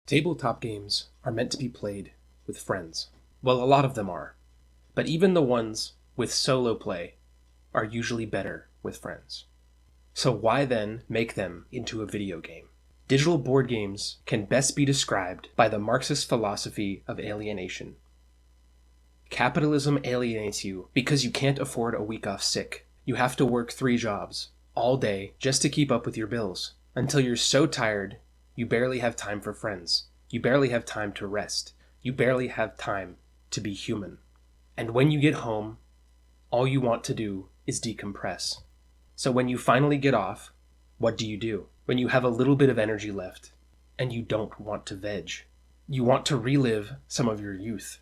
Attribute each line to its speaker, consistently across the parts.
Speaker 1: Tabletop games are meant to be played with friends. Well, a lot of them are. But even the ones with solo play are usually better with friends. So why then make them into a video game? Digital board games can best be described by the Marxist philosophy of alienation. Capitalism alienates you because you can't afford a week off sick. You have to work 3 jobs all day just to keep up with your bills, until you're so tired you barely have time for friends. You barely have time to rest. You barely have time to be human. And when you get home, all you want to do is decompress. So when you finally get off, what do? When you have a little bit of energy left and you don't want to veg. You want to relive some of your youth,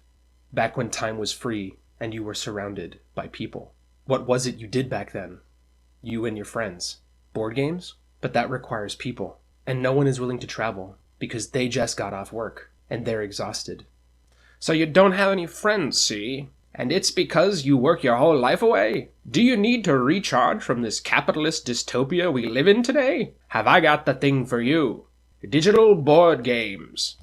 Speaker 1: back when time was free and you were surrounded by people. What was it you did back then? You and your friends. Board games? But that requires people. And no one is willing to travel because they just got off work and they're exhausted. So you don't have any friends, see? And it's because you work your whole life away? Do you need to recharge from this capitalist dystopia we live in today? Have I got the thing for you? Digital board games.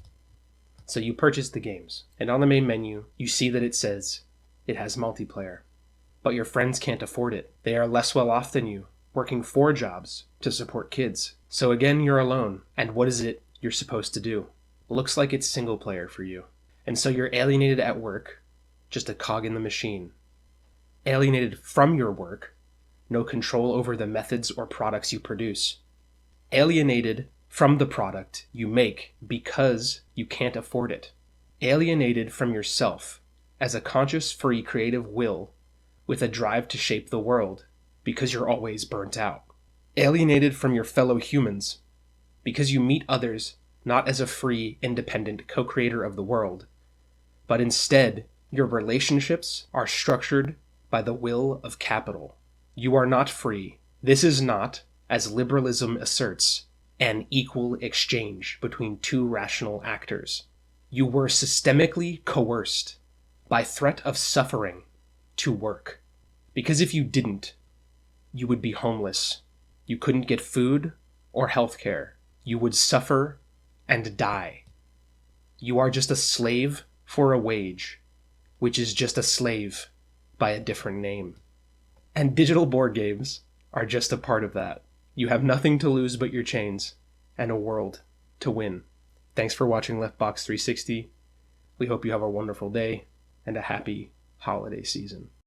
Speaker 1: So you purchase the games, and on the main menu, you see that it says it has multiplayer. But your friends can't afford it. They are less well off than you, working 4 jobs to support kids. So again, you're alone. And what is it you're supposed to do? Looks like it's single player for you. And so you're alienated at work, just a cog in the machine. Alienated from your work, no control over the methods or products you produce. Alienated from the product you make because you can't afford it. Alienated from yourself as a conscious, free, creative will with a drive to shape the world because you're always burnt out. Alienated from your fellow humans because you meet others not as a free, independent co-creator of the world, but instead your relationships are structured by the will of capital. You are not free. This is not, as liberalism asserts, an equal exchange between 2 rational actors. You were systemically coerced by threat of suffering to work. Because if you didn't, you would be homeless. You couldn't get food or health care. You would suffer and die. You are just a slave for a wage, which is just a slave by a different name. And digital board games are just a part of that. You have nothing to lose but your chains and a world to win. Thanks for watching Leftbox 360. We hope you have a wonderful day and a happy holiday season.